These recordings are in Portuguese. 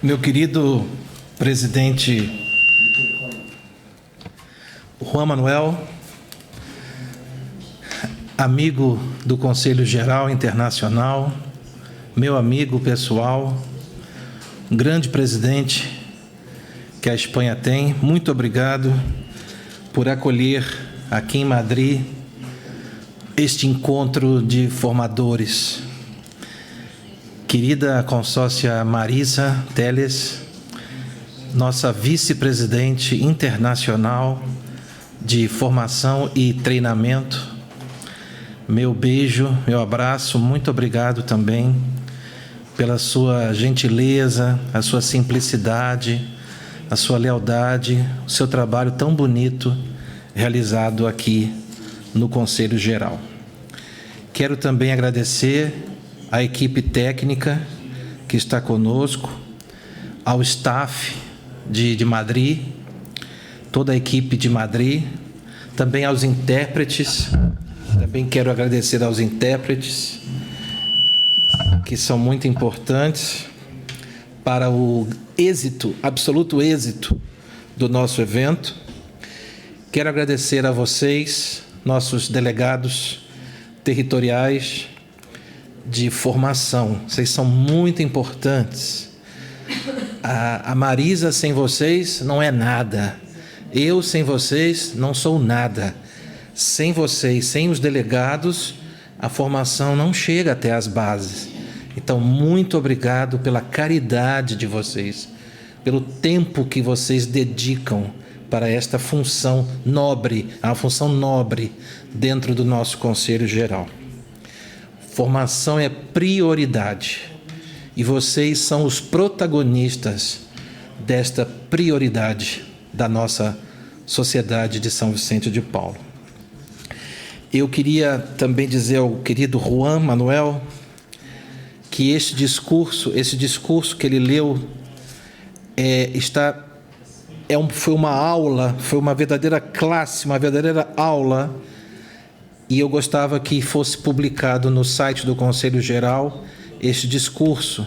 Meu querido presidente Juan Manuel, amigo do Conselho Geral Internacional, meu amigo pessoal, um grande presidente que a Espanha tem, muito obrigado por acolher aqui em Madrid este encontro de formadores. Querida consórcia Marisa Teles, nossa vice-presidente internacional de formação e treinamento, meu beijo, meu abraço, muito obrigado também pela sua gentileza, a sua simplicidade, a sua lealdade, o seu trabalho tão bonito realizado aqui no Conselho Geral. Quero também agradecer à equipe técnica que está conosco, ao staff de Madrid, toda a equipe de Madrid, também aos intérpretes. Também quero agradecer aos intérpretes, que são muito importantes para o êxito, absoluto êxito do nosso evento. Quero agradecer a vocês, nossos delegados territoriais de formação. Vocês são muito importantes. A Marisa sem vocês não é nada. Eu sem vocês não sou nada. Sem vocês, sem os delegados, a formação não chega até as bases. Então, muito obrigado pela caridade de vocês, pelo tempo que vocês dedicam para esta função nobre, a função nobre dentro do nosso Conselho Geral. Formação é prioridade e vocês são os protagonistas desta prioridade da nossa sociedade de São Vicente de Paulo. Eu queria também dizer ao querido Juan Manuel que esse discurso que ele leu foi uma aula, foi uma verdadeira classe, uma verdadeira aula, e eu gostava que fosse publicado no site do Conselho Geral este discurso,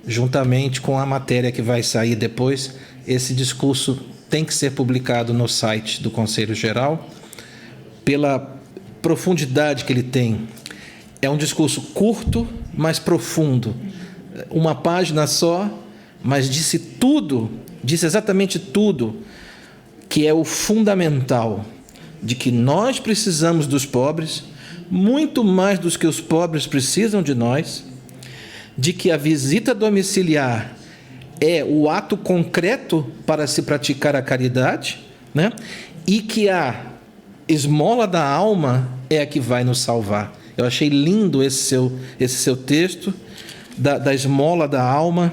juntamente com a matéria que vai sair depois. Esse discurso tem que ser publicado no site do Conselho Geral, pela profundidade que ele tem. É um discurso curto, mas profundo. Uma página só, mas disse tudo, disse exatamente tudo, que é o fundamental, de que nós precisamos dos pobres, muito mais do que os pobres precisam de nós, de que a visita domiciliar é o ato concreto para se praticar a caridade, né? E que a esmola da alma é a que vai nos salvar. Eu achei lindo esse seu texto da esmola da alma.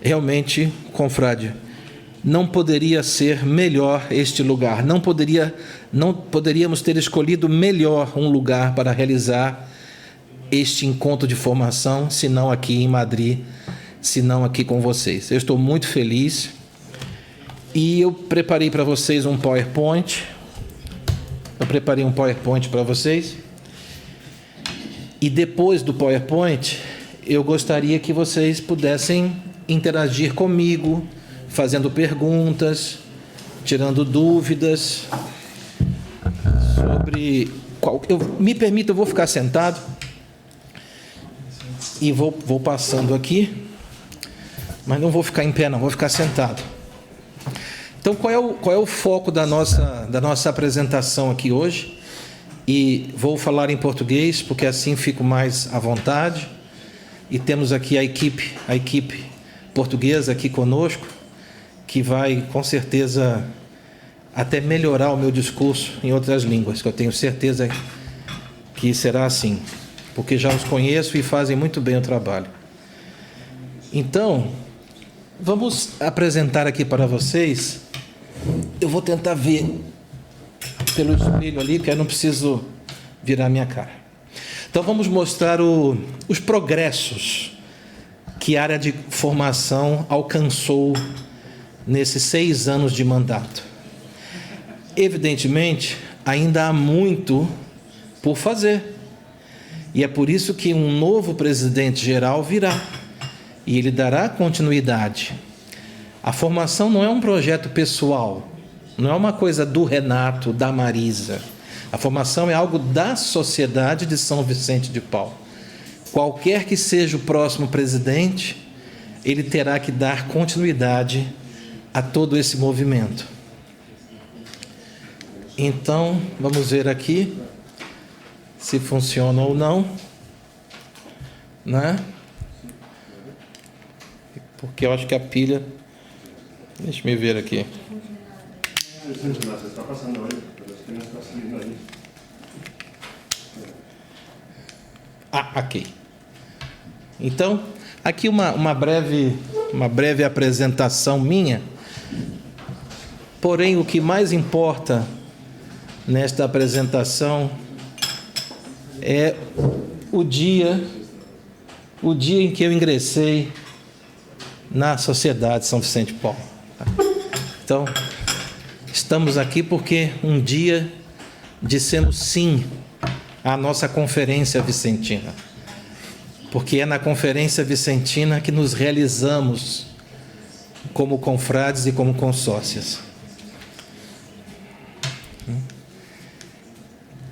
Realmente, confrade, não poderia ser melhor este lugar. Não poderíamos ter escolhido melhor um lugar para realizar este encontro de formação, senão aqui em Madrid, senão aqui com vocês. Eu estou muito feliz e eu preparei para vocês um PowerPoint. Para vocês. E depois do PowerPoint, eu gostaria que vocês pudessem interagir comigo, fazendo perguntas, tirando dúvidas sobre me permita, eu vou ficar sentado e vou passando aqui, mas não vou ficar em pé, não, vou ficar sentado. Então, qual é o foco da nossa apresentação aqui hoje? E vou falar em português, porque assim fico mais à vontade. E temos aqui a equipe portuguesa aqui conosco, que vai, com certeza, até melhorar o meu discurso em outras línguas, que eu tenho certeza que será assim, porque já os conheço e fazem muito bem o trabalho. Então, vamos apresentar aqui para vocês. Eu vou tentar ver pelo espelho ali, porque eu não preciso virar minha cara. Então, vamos mostrar os progressos que a área de formação alcançou nesses 6 anos de mandato. Evidentemente, ainda há muito por fazer. E é por isso que um novo presidente-geral virá. e ele dará continuidade. A formação não é um projeto pessoal, não é uma coisa do Renato, da Marisa. A formação é algo da sociedade de São Vicente de Paulo. Qualquer que seja o próximo presidente, ele terá que dar continuidade a todo esse movimento. Então, vamos ver aqui se funciona ou não, né? Porque eu acho que a pilha... Deixa eu ver aqui. Ok. Então, aqui uma breve apresentação minha. Porém, o que mais importa nesta apresentação é o dia em que eu ingressei na Sociedade São Vicente de Paulo. Então, estamos aqui porque um dia dissemos sim à nossa Conferência Vicentina. Porque é na Conferência Vicentina que nos realizamos como confrades e como consórcias.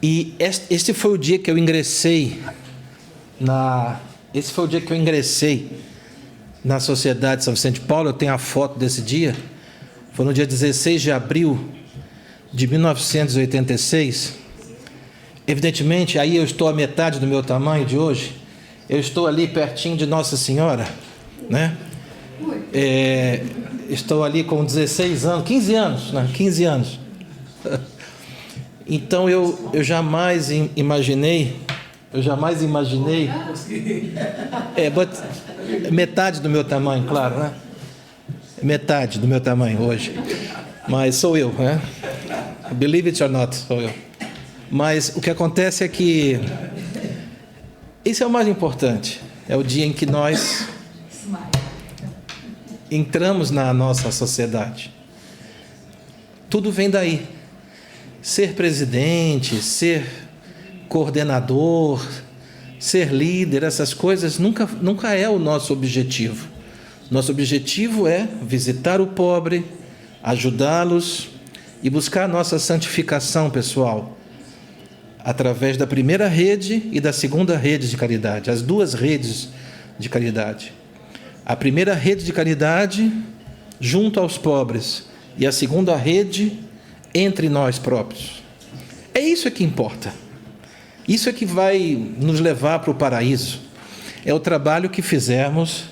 E este foi o dia que eu ingressei na Sociedade São Vicente de Paulo. Eu tenho a foto desse dia. Foi no dia 16 de abril de 1986. Evidentemente, aí eu estou a metade do meu tamanho de hoje. Eu estou ali pertinho de Nossa Senhora, né? Estou ali com 16 anos, 15 anos, né? 15 anos. Então eu jamais imaginei, metade do meu tamanho, claro, né? Metade do meu tamanho hoje, mas sou eu, né? Believe it or not, sou eu. Mas o que acontece é que isso é o mais importante, é o dia em que nós entramos na nossa sociedade. Tudo vem daí. Ser presidente, ser coordenador, ser líder, essas coisas nunca é o nosso objetivo. Nosso objetivo é visitar o pobre, ajudá-los e buscar a nossa santificação pessoal, através da primeira rede e da segunda rede de caridade, as duas redes de caridade. A primeira rede de caridade junto aos pobres e a segunda rede entre nós próprios. É isso que importa. Isso é que vai nos levar para o paraíso. É o trabalho que fizermos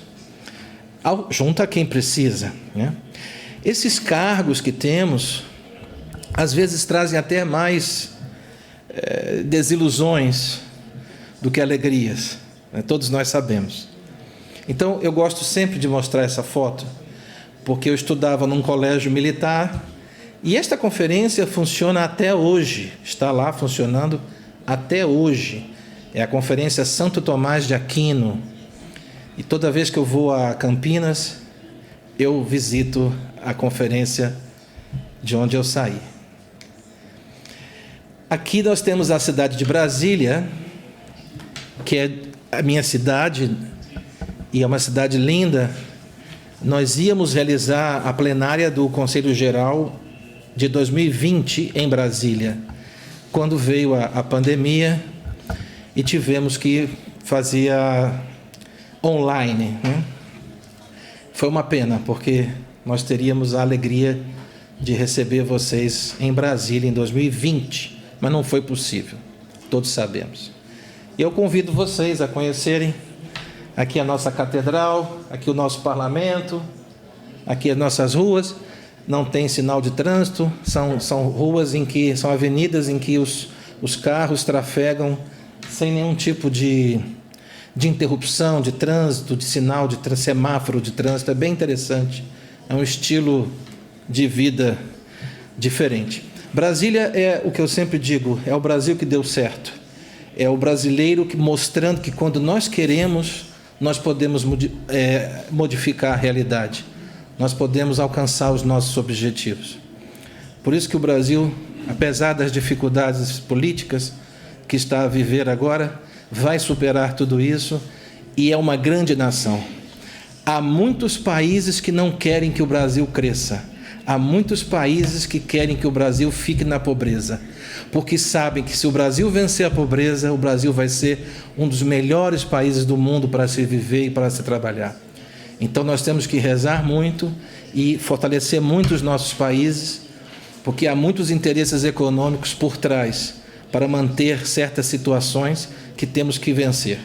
junto a quem precisa, né? Esses cargos que temos, às vezes trazem até mais desilusões do que alegrias, né? Todos nós sabemos. Então, eu gosto sempre de mostrar essa foto, porque eu estudava num colégio militar e esta conferência funciona até hoje, está lá funcionando até hoje. É a Conferência Santo Tomás de Aquino. E toda vez que eu vou a Campinas, eu visito a conferência de onde eu saí. Aqui nós temos a cidade de Brasília, que é a minha cidade, e é uma cidade linda. Nós íamos realizar a plenária do Conselho Geral de 2020 em Brasília, quando veio a pandemia e tivemos que fazer online, né? Foi uma pena, porque nós teríamos a alegria de receber vocês em Brasília em 2020, mas não foi possível, todos sabemos. E eu convido vocês a conhecerem aqui a nossa catedral, aqui o nosso parlamento, aqui as nossas ruas. Não tem sinal de trânsito, são ruas são avenidas em que os carros trafegam sem nenhum tipo de interrupção de trânsito, de sinal de semáforo de trânsito. É bem interessante, é um estilo de vida diferente. Brasília é o que eu sempre digo, é o Brasil que deu certo. É o brasileiro mostrando que quando nós queremos, nós podemos modificar a realidade. Nós podemos alcançar os nossos objetivos. Por isso que o Brasil, apesar das dificuldades políticas que está a viver agora, vai superar tudo isso e é uma grande nação. há muitos países que não querem que o Brasil cresça. Há muitos países que querem que o Brasil fique na pobreza, porque sabem que se o Brasil vencer a pobreza, o Brasil vai ser um dos melhores países do mundo para se viver e para se trabalhar. Então nós temos que rezar muito e fortalecer muito os nossos países, porque há muitos interesses econômicos por trás para manter certas situações que temos que vencer.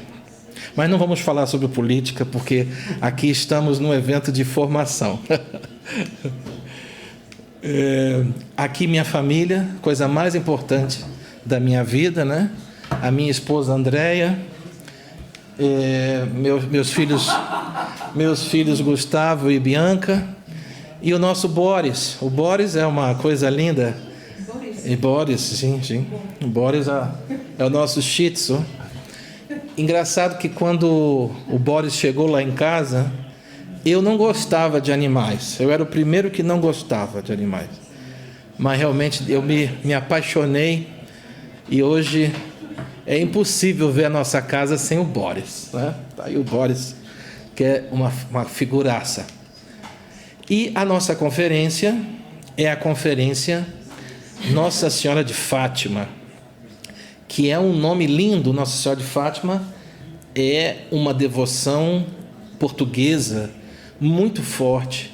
Mas não vamos falar sobre política, porque aqui estamos num evento de formação. Aqui minha família, coisa mais importante da minha vida, né? A minha esposa Andréia, meus filhos Gustavo e Bianca, e o nosso Boris. O Boris é uma coisa linda. Boris, sim. O Boris é o nosso Shih Tzu. Engraçado que quando o Boris chegou lá em casa, eu não gostava de animais. Eu era o primeiro que não gostava de animais. Mas realmente eu me apaixonei e hoje é impossível ver a nossa casa sem o Boris, né? Tá aí o Boris, que é uma figuraça. E a nossa conferência é a conferência Nossa Senhora de Fátima, que é um nome lindo. Nossa Senhora de Fátima é uma devoção portuguesa muito forte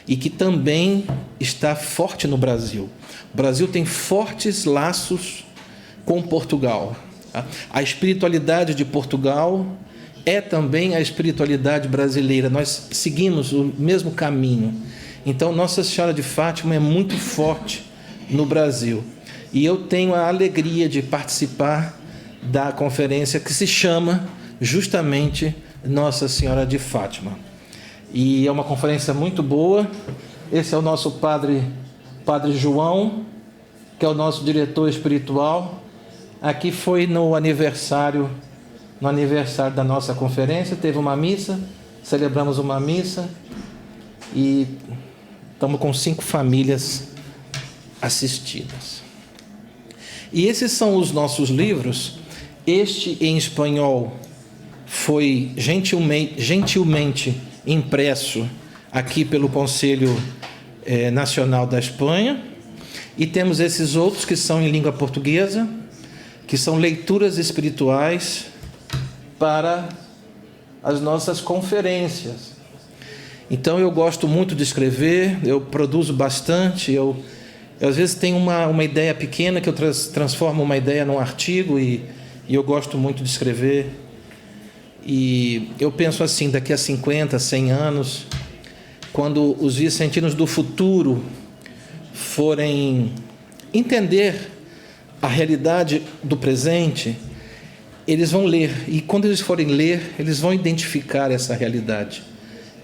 e que também está forte no Brasil. O Brasil tem fortes laços com Portugal. A espiritualidade de Portugal é também a espiritualidade brasileira. Nós seguimos o mesmo caminho. Então, Nossa Senhora de Fátima é muito forte no Brasil. E eu tenho a alegria de participar da conferência que se chama justamente Nossa Senhora de Fátima. E é uma conferência muito boa. Esse é o nosso Padre João, que é o nosso diretor espiritual. Aqui foi no aniversário da nossa conferência, teve uma missa, celebramos uma missa e estamos com 5 famílias assistidas. E esses são os nossos livros. Este em espanhol foi gentilmente impresso aqui pelo Conselho Nacional da Espanha, e temos esses outros que são em língua portuguesa, que são leituras espirituais para as nossas conferências. Então eu gosto muito de escrever, eu produzo bastante, eu às vezes tenho uma ideia pequena que eu transformo uma ideia num artigo e eu gosto muito de escrever. E eu penso assim, daqui a 50, 100 anos, quando os vicentinos do futuro forem entender a realidade do presente, eles vão ler. E quando eles forem ler, eles vão identificar essa realidade.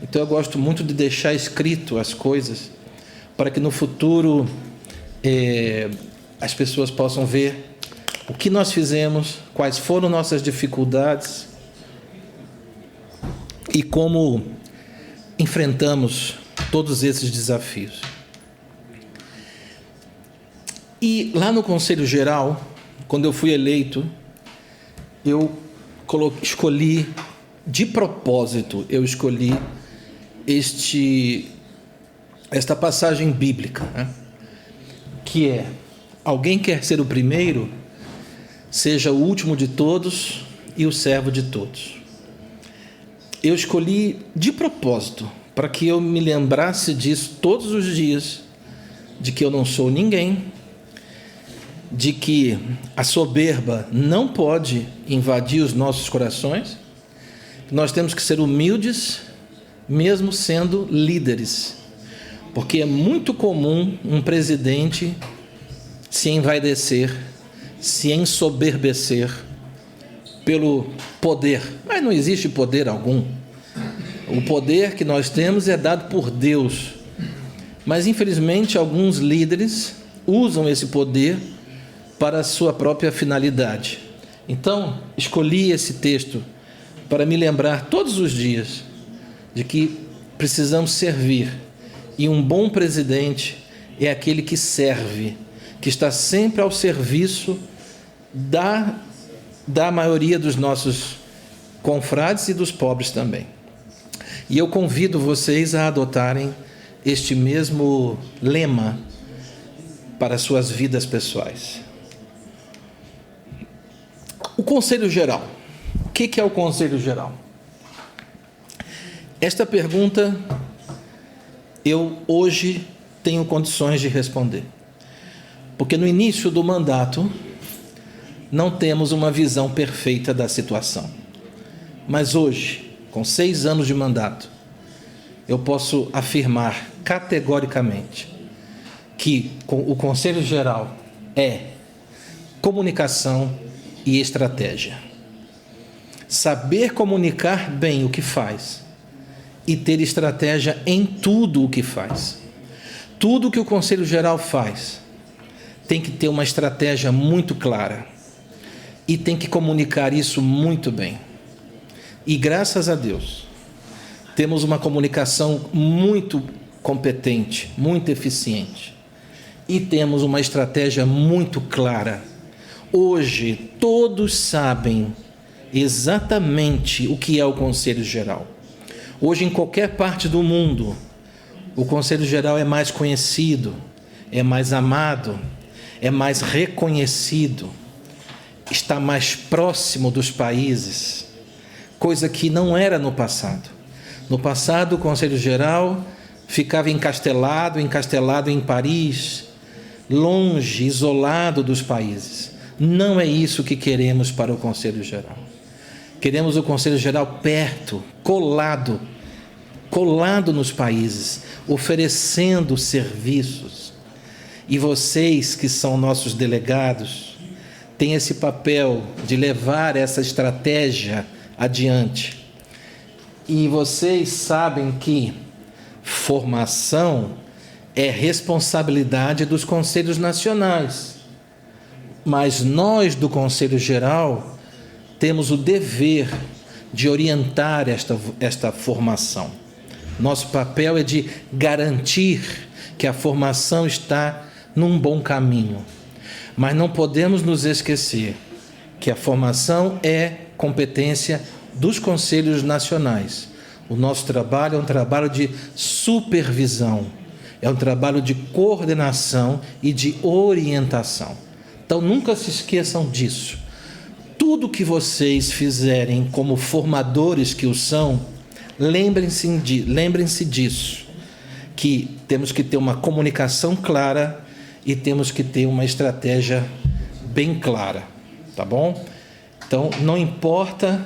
Então eu gosto muito de deixar escrito as coisas, para que no futuro as pessoas possam ver o que nós fizemos, quais foram nossas dificuldades e como enfrentamos todos esses desafios. E lá no Conselho Geral, quando eu fui eleito, eu escolhi, de propósito, esta passagem bíblica, né? Que é: alguém quer ser o primeiro, seja o último de todos e o servo de todos. Eu escolhi de propósito, para que eu me lembrasse disso todos os dias, de que eu não sou ninguém, de que a soberba não pode invadir os nossos corações, nós temos que ser humildes, mesmo sendo líderes, porque é muito comum um presidente se envaidecer, se ensoberbecer pelo poder, mas não existe poder algum. O poder que nós temos é dado por Deus, mas infelizmente alguns líderes usam esse poder para a sua própria finalidade. Então, escolhi esse texto para me lembrar todos os dias de que precisamos servir, e um bom presidente é aquele que serve, que está sempre ao serviço da maioria dos nossos confrades e dos pobres também. E eu convido vocês a adotarem este mesmo lema para suas vidas pessoais. O Conselho Geral. O que é o Conselho Geral? Esta pergunta eu hoje tenho condições de responder. Porque no início do mandato não temos uma visão perfeita da situação. Mas hoje, com 6 anos de mandato, eu posso afirmar categoricamente que o Conselho Geral é comunicação e estratégia. Saber comunicar bem o que faz e ter estratégia em tudo o que faz. Tudo que o Conselho Geral faz tem que ter uma estratégia muito clara e tem que comunicar isso muito bem. E graças a Deus, temos uma comunicação muito competente, muito eficiente e temos uma estratégia muito clara. Hoje, todos sabem exatamente o que é o Conselho Geral. Hoje, em qualquer parte do mundo, o Conselho Geral é mais conhecido, é mais amado, é mais reconhecido, está mais próximo dos países, coisa que não era no passado. No passado, o Conselho Geral ficava encastelado em Paris, longe, isolado dos países. Não é isso que queremos para o Conselho Geral. Queremos o Conselho Geral perto, colado nos países, oferecendo serviços. E vocês, que são nossos delegados, têm esse papel de levar essa estratégia adiante. E vocês sabem que formação é responsabilidade dos conselhos nacionais. Mas nós, do Conselho Geral, temos o dever de orientar esta formação. Nosso papel é de garantir que a formação está num bom caminho. Mas não podemos nos esquecer que a formação é competência dos conselhos nacionais. O nosso trabalho é um trabalho de supervisão, é um trabalho de coordenação e de orientação. Então, nunca se esqueçam disso. Tudo que vocês fizerem como formadores que o são, lembrem-se disso, que temos que ter uma comunicação clara e temos que ter uma estratégia bem clara, tá bom? Então, não importa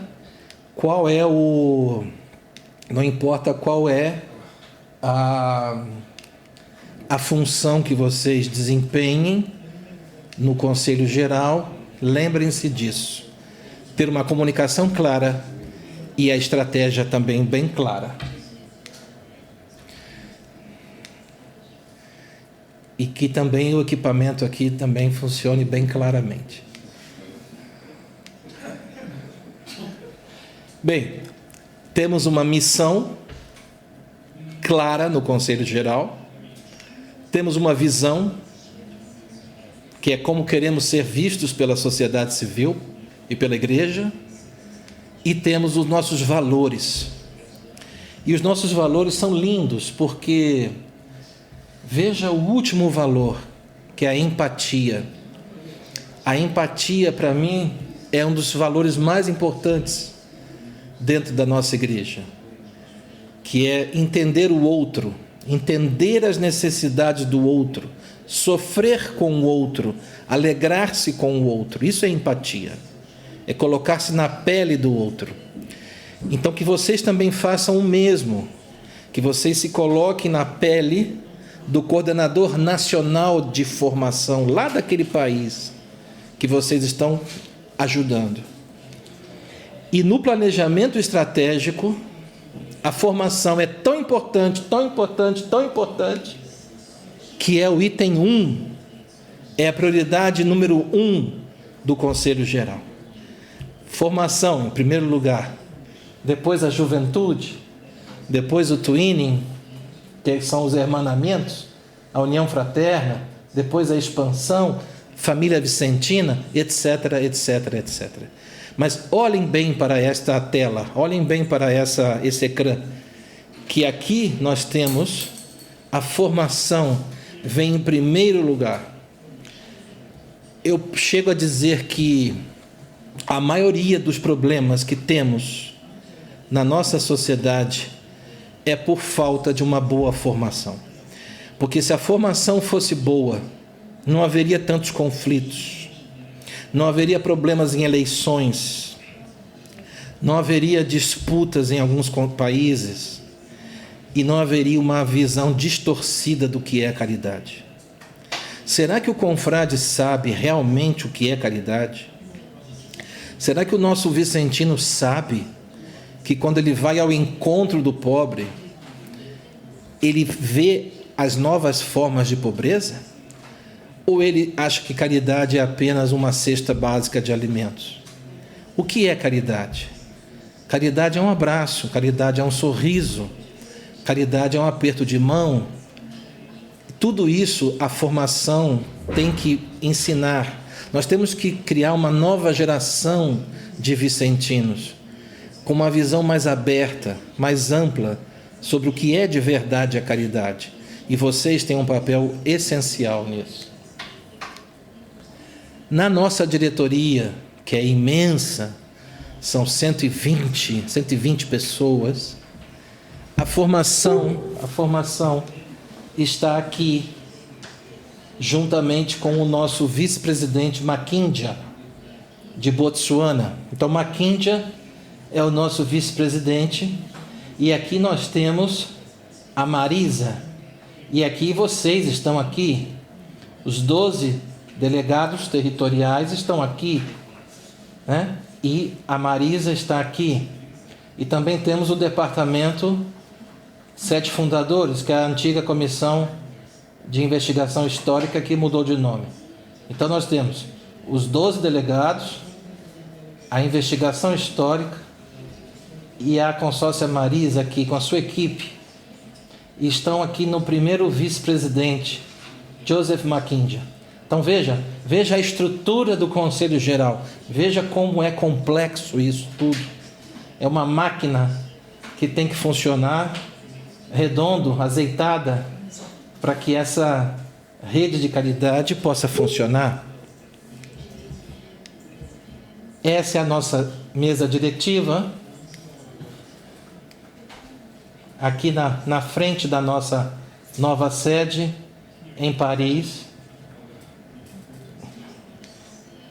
qual é a função que vocês desempenhem no Conselho Geral, lembrem-se disso. Ter uma comunicação clara e a estratégia também bem clara. E que também o equipamento aqui também funcione bem claramente. Bem, temos uma missão clara no Conselho Geral, temos uma visão, que é como queremos ser vistos pela sociedade civil e pela igreja, e temos os nossos valores. E os nossos valores são lindos, porque veja o último valor, que é a empatia. A empatia, para mim, é um dos valores mais importantes dentro da nossa igreja, que é entender o outro, entender as necessidades do outro, sofrer com o outro, alegrar-se com o outro. Isso é empatia, é colocar-se na pele do outro. Então, que vocês também façam o mesmo, que vocês se coloquem na pele do coordenador nacional de formação lá daquele país que vocês estão ajudando. E no planejamento estratégico, a formação é tão importante, que é o item 1, é a prioridade número 1 do Conselho Geral. Formação, em primeiro lugar, depois a juventude, depois o twinning, que são os hermanamentos, a união fraterna, depois a expansão, família vicentina, etc, etc, etc. Mas olhem bem para esta tela, olhem bem para esse ecrã, que aqui nós temos a formação vem em primeiro lugar. Eu chego a dizer que a maioria dos problemas que temos na nossa sociedade é por falta de uma boa formação. Porque se a formação fosse boa, não haveria tantos conflitos, não haveria problemas em eleições, não haveria disputas em alguns países e não haveria uma visão distorcida do que é caridade. Será que o confrade sabe realmente o que é caridade? Será que o nosso vicentino sabe que quando ele vai ao encontro do pobre, ele vê as novas formas de pobreza? Ou ele acha que caridade é apenas uma cesta básica de alimentos? O que é caridade? Caridade é um abraço, caridade é um sorriso, caridade é um aperto de mão. Tudo isso a formação tem que ensinar. Nós temos que criar uma nova geração de vicentinos, com uma visão mais aberta, mais ampla, sobre o que é de verdade a caridade. E vocês têm um papel essencial nisso. Na nossa diretoria, que é imensa, são 120 pessoas, a formação está aqui, juntamente com o nosso vice-presidente Makindja, de Botsuana. Então, Makindja é o nosso vice-presidente, e aqui nós temos a Marisa, e aqui vocês estão aqui, os 12 delegados territoriais estão aqui, né? E a Marisa está aqui, e também temos o departamento 7 fundadores, que é a antiga Comissão de Investigação Histórica, que mudou de nome. Então nós temos os 12 delegados, a investigação histórica e a consórcia Marisa aqui com a sua equipe. E estão aqui no primeiro vice-presidente, Joseph Makindja. Então veja a estrutura do Conselho Geral, veja como é complexo isso tudo. É uma máquina que tem que funcionar redondo, azeitada, para que essa rede de caridade possa funcionar. Essa é a nossa mesa diretiva, aqui na frente da nossa nova sede, em Paris.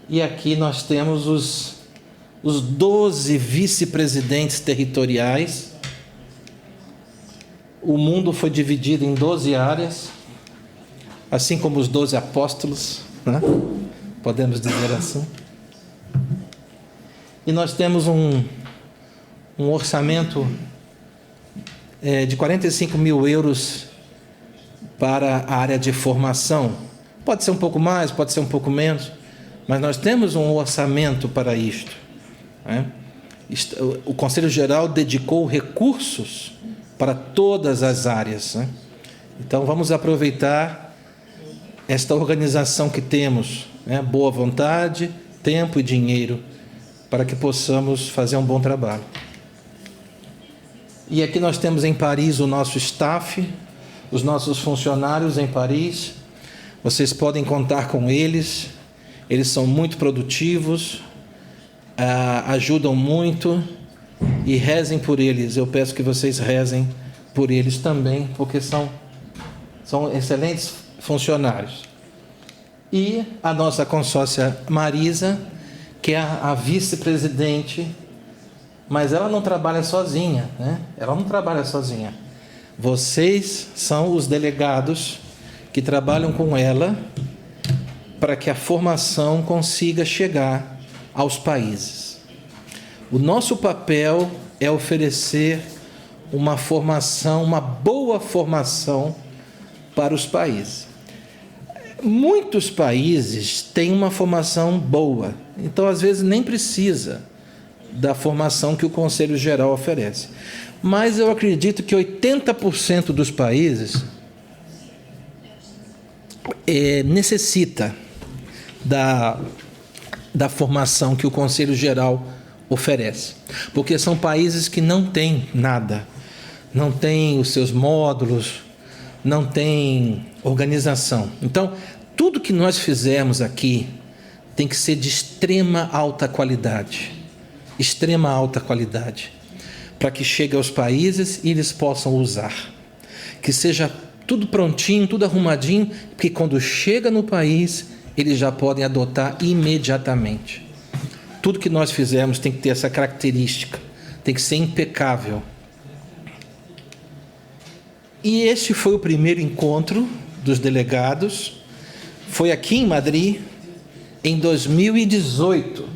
E aqui nós temos os 12 vice-presidentes territoriais. O mundo foi dividido em 12 áreas, assim como os 12 apóstolos, né? Podemos dizer assim. E nós temos um orçamento de 45 mil euros para a área de formação. Pode ser um pouco mais, pode ser um pouco menos, mas nós temos um orçamento para isto, né? O Conselho Geral dedicou recursos para todas as áreas, né? Então vamos aproveitar esta organização que temos, né? Boa vontade, tempo e dinheiro, para que possamos fazer um bom trabalho. E aqui nós temos em Paris o nosso staff, os nossos funcionários em Paris. Vocês podem contar com eles, eles são muito produtivos, ajudam muito, e rezem por eles. Eu peço que vocês rezem por eles também, porque são excelentes funcionários. E a nossa consórcia Marisa, que é a vice-presidente, mas ela não trabalha sozinha, né? Ela não trabalha sozinha. Vocês são os delegados que trabalham com ela para que a formação consiga chegar aos países. O nosso papel é oferecer uma formação, uma boa formação para os países. Muitos países têm uma formação boa, então às vezes nem precisa da formação que o Conselho Geral oferece. Mas eu acredito que 80% dos países necessita da formação que o Conselho Geral oferece, porque são países que não têm nada, não tem os seus módulos, não tem organização. Então, tudo que nós fizermos aqui tem que ser de extrema alta qualidade, para que chegue aos países e eles possam usar. Que seja tudo prontinho, tudo arrumadinho, porque quando chega no país, eles já podem adotar imediatamente. Tudo que nós fizermos tem que ter essa característica, tem que ser impecável. E este foi o primeiro encontro dos delegados, foi aqui em Madrid, em 2018.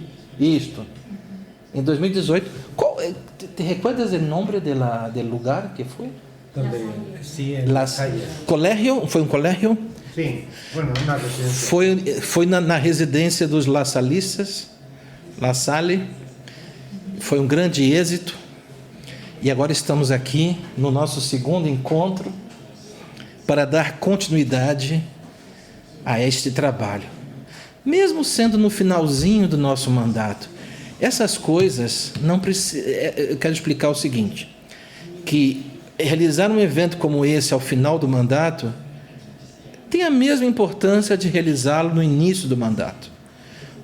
Em 2018. ¿Te recuerdas el nombre del lugar que fue? Sí, en Colegio, foi um colégio? Sí, bueno, una residencia. Foi na residência dos lasallistas, La Salle. Foi um grande êxito. E agora estamos aqui no nosso segundo encontro para dar continuidade a este trabalho. Mesmo sendo no finalzinho do nosso mandato, essas coisas não precisam. Eu quero explicar o seguinte, que realizar um evento como esse ao final do mandato tem a mesma importância de realizá-lo no início do mandato,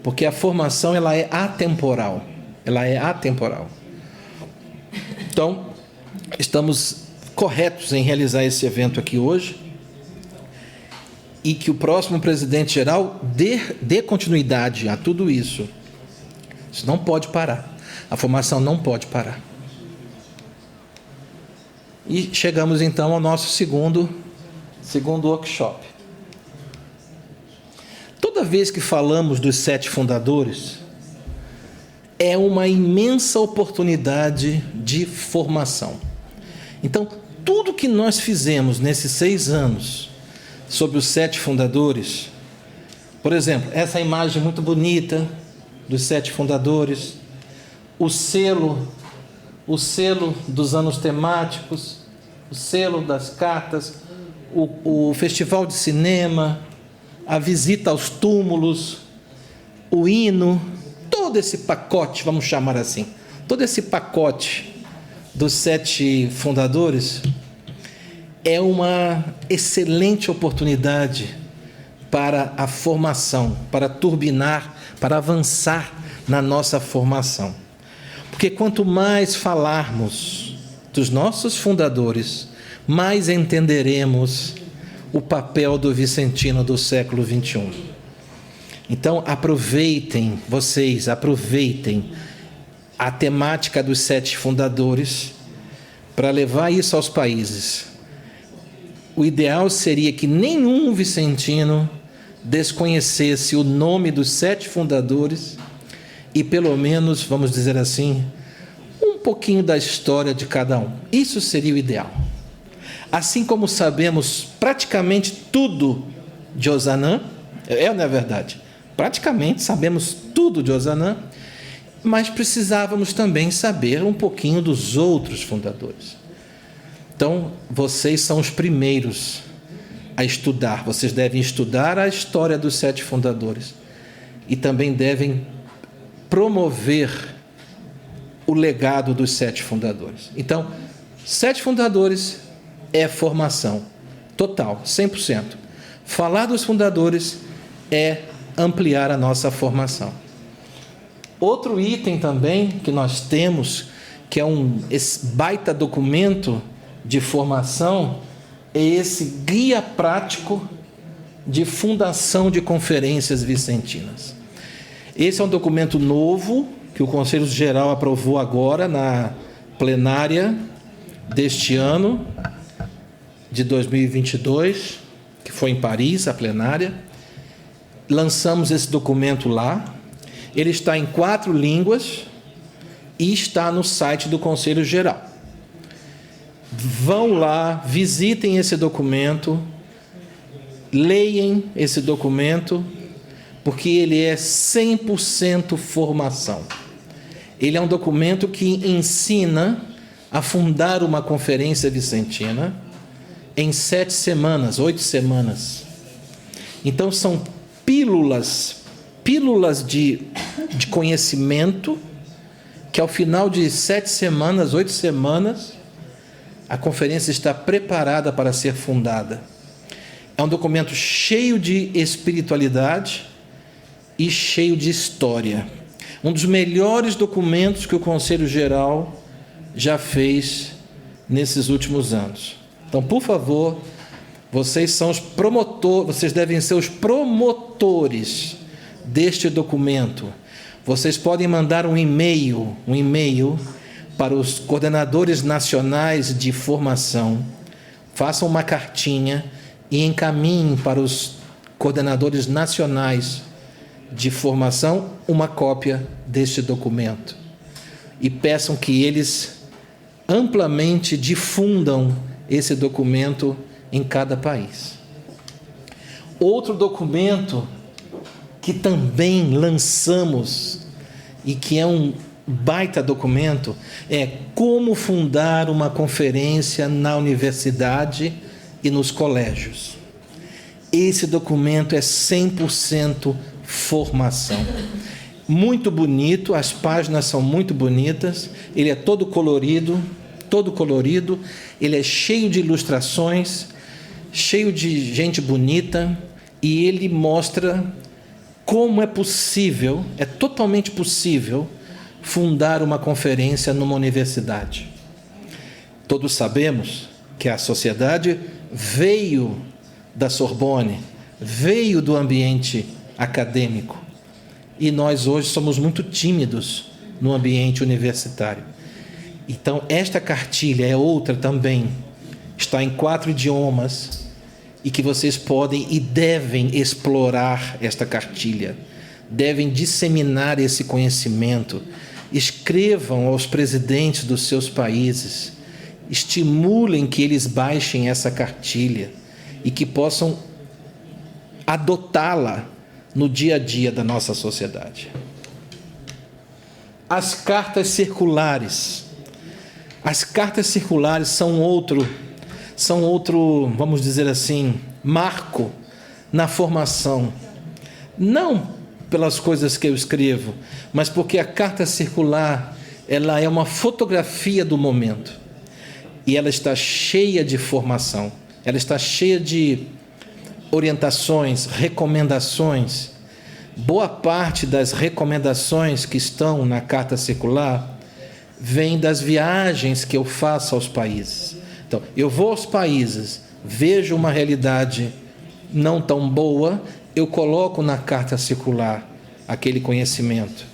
porque a formação ela é atemporal. Então, estamos corretos em realizar esse evento aqui hoje e que o próximo presidente-geral dê continuidade a tudo isso. Isso não pode parar. A formação não pode parar. E chegamos então ao nosso segundo workshop. Toda vez que falamos dos 7 fundadores, é uma imensa oportunidade de formação. Então, tudo que nós fizemos nesses 6 anos sobre os 7 fundadores, por exemplo, essa imagem muito bonita dos 7 fundadores, o selo dos anos temáticos, o selo das cartas, o festival de cinema, a visita aos túmulos, o hino, todo esse pacote, vamos chamar assim, todo esse pacote dos 7 fundadores é uma excelente oportunidade para a formação, para turbinar, para avançar na nossa formação. Porque quanto mais falarmos dos nossos fundadores, mais entenderemos o papel do vicentino do século XXI. Então, aproveitem a temática dos 7 fundadores para levar isso aos países. O ideal seria que nenhum vicentino desconhecesse o nome dos 7 fundadores e, pelo menos, vamos dizer assim, um pouquinho da história de cada um. Isso seria o ideal. Assim como sabemos praticamente tudo de Ozanam, não é verdade? Praticamente sabemos tudo de Ozanam, mas precisávamos também saber um pouquinho dos outros fundadores. Então, vocês são os primeiros a estudar. Vocês devem estudar a história dos 7 fundadores e também devem promover o legado dos 7 fundadores. Então, 7 fundadores é formação total, 100%. Falar dos fundadores é ampliar a nossa formação. Outro item também que nós temos, que é esse baita documento de formação, é esse guia prático de fundação de conferências vicentinas. Esse é um documento novo que o Conselho Geral aprovou agora na plenária deste ano, de 2022, que foi em Paris, a plenária. Lançamos esse documento lá. Ele está em 4 línguas e está no site do Conselho Geral. Vão lá, visitem esse documento, leiam esse documento, porque ele é 100% formação. Ele é um documento que ensina a fundar uma conferência vicentina em 7 semanas, 8 semanas. Então, são pílulas de conhecimento que, ao final de 7 semanas, 8 semanas, A conferência está preparada para ser fundada. É um documento cheio de espiritualidade e cheio de história. Um dos melhores documentos que o Conselho Geral já fez nesses últimos anos. Então, por favor, vocês são os promotores, vocês devem ser os promotores deste documento. Vocês podem mandar um e-mail para os coordenadores nacionais de formação. Façam uma cartinha e encaminhem para os coordenadores nacionais de formação uma cópia deste documento. E peçam que eles amplamente difundam esse documento em cada país. Outro documento que também lançamos e que é um baita documento é como fundar uma conferência na universidade e nos colégios. Esse documento é 100% formação. Muito bonito, as páginas são muito bonitas, ele é todo colorido, ele é cheio de ilustrações, cheio de gente bonita, e ele mostra como é possível, é totalmente possível, fundar uma conferência numa universidade. Todos sabemos que a sociedade veio da Sorbonne, veio do ambiente acadêmico, e nós hoje somos muito tímidos no ambiente universitário. Então, esta cartilha é outra também, está em 4 idiomas, e que vocês podem e devem explorar esta cartilha, devem disseminar esse conhecimento. Escrevam aos presidentes dos seus países, estimulem que eles baixem essa cartilha e que possam adotá-la no dia a dia da nossa sociedade. As cartas circulares. As cartas circulares são outro, vamos dizer assim, marco na formação. Não pelas coisas que eu escrevo, mas porque a carta circular, ela é uma fotografia do momento. E ela está cheia de formação, ela está cheia de orientações, recomendações. Boa parte das recomendações que estão na carta circular vem das viagens que eu faço aos países. Então, eu vou aos países, vejo uma realidade não tão boa, eu coloco na carta circular aquele conhecimento,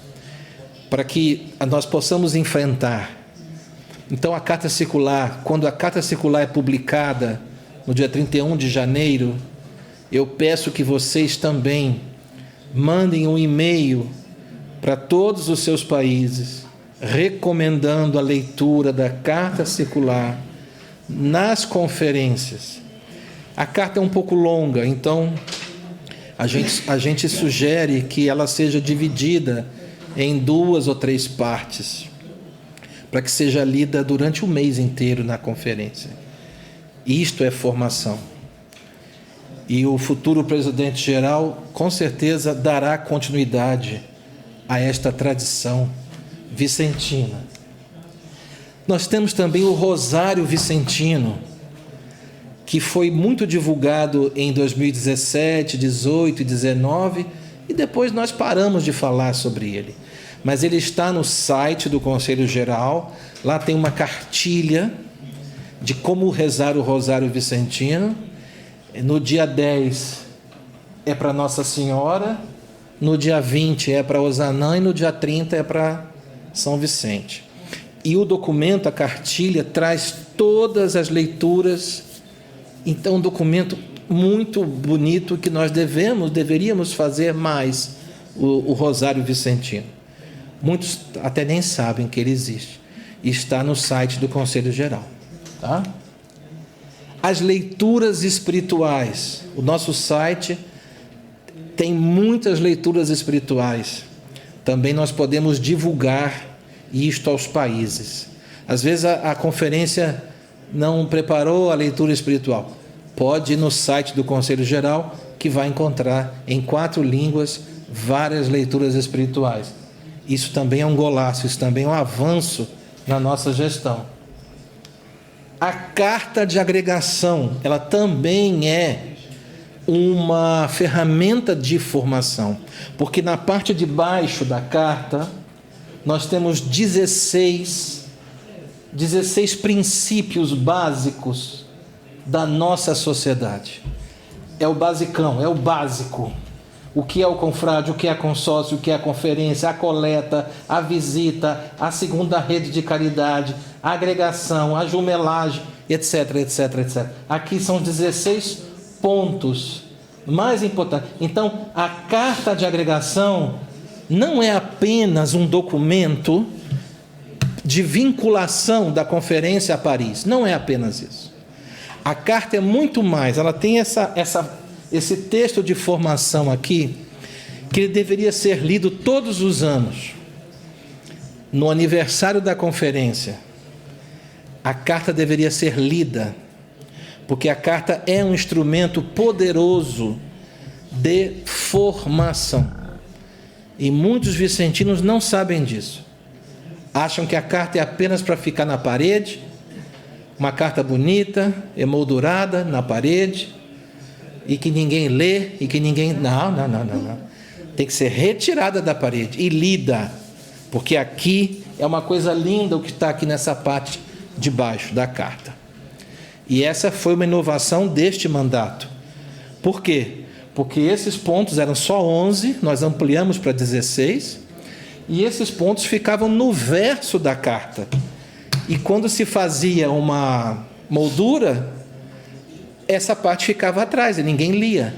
para que nós possamos enfrentar. Então, a carta circular, quando a carta circular é publicada no dia 31 de janeiro, eu peço que vocês também mandem um e-mail para todos os seus países, recomendando a leitura da carta circular nas conferências. A carta é um pouco longa, então a gente sugere que ela seja dividida em 2 ou 3 partes, para que seja lida durante o mês inteiro na conferência. Isto é formação. E o futuro presidente-geral, com certeza, dará continuidade a esta tradição vicentina. Nós temos também o Rosário Vicentino, que foi muito divulgado em 2017, 18 e 19, e depois nós paramos de falar sobre ele. Mas ele está no site do Conselho Geral, lá tem uma cartilha de como rezar o Rosário Vicentino. No dia 10 é para Nossa Senhora, no dia 20 é para Osanã e no dia 30 é para São Vicente. E o documento, a cartilha, traz todas as leituras. Então, um documento muito bonito que nós deveríamos fazer mais, o Rosário Vicentino. Muitos até nem sabem que ele existe. Está no site do Conselho Geral. Tá? As leituras espirituais. O nosso site tem muitas leituras espirituais. Também nós podemos divulgar isto aos países. Às vezes a conferência não preparou a leitura espiritual. Pode ir no site do Conselho Geral, que vai encontrar em 4 línguas várias leituras espirituais. Isso também é um golaço, isso também é um avanço na nossa gestão. A carta de agregação, ela também é uma ferramenta de formação, porque na parte de baixo da carta nós temos 16 princípios básicos da nossa sociedade. É o basicão, é o básico. O que é o confrade, o que é a consórcio, o que é a conferência, a coleta, a visita, a segunda rede de caridade, a agregação, a jumelagem, etc, etc, etc. Aqui são 16 pontos mais importantes. Então, a carta de agregação não é apenas um documento de vinculação da conferência a Paris. Não é apenas isso. A carta é muito mais. Ela tem esse texto de formação aqui, que ele deveria ser lido todos os anos. No aniversário da conferência, a carta deveria ser lida, porque a carta é um instrumento poderoso de formação. E muitos vicentinos não sabem disso. Acham que a carta é apenas para ficar na parede, uma carta bonita, emoldurada na parede, e que ninguém lê, e que ninguém... Não. Tem que ser retirada da parede e lida, porque aqui é uma coisa linda o que está aqui nessa parte de baixo da carta. E essa foi uma inovação deste mandato. Por quê? Porque esses pontos eram só 11, nós ampliamos para 16, e esses pontos ficavam no verso da carta. E quando se fazia uma moldura, essa parte ficava atrás e ninguém lia.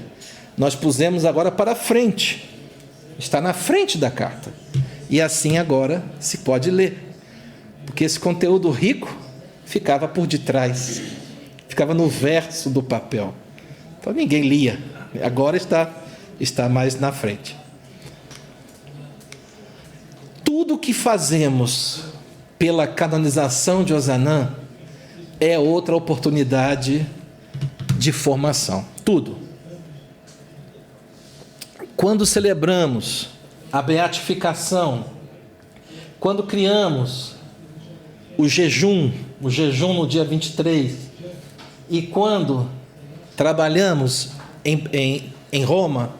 Nós pusemos agora para frente. Está na frente da carta. E assim agora se pode ler. Porque esse conteúdo rico ficava por detrás. Ficava no verso do papel. Então ninguém lia. Agora está mais na frente. Tudo que fazemos pela canonização de Ozanam é outra oportunidade de formação. Tudo. Quando celebramos a beatificação, quando criamos o jejum no dia 23, e quando trabalhamos em Roma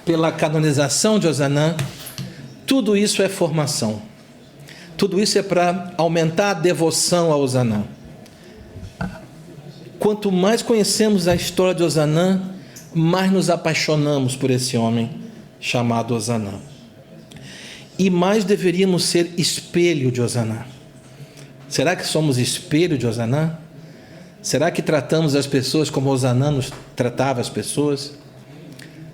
pela canonização de Ozanam, tudo isso é formação. Tudo isso é para aumentar a devoção a Ozanam. Quanto mais conhecemos a história de Ozanam, mais nos apaixonamos por esse homem chamado Ozanam. E mais deveríamos ser espelho de Ozanam. Será que somos espelho de Ozanam? Será que tratamos as pessoas como Ozanam nos tratava as pessoas?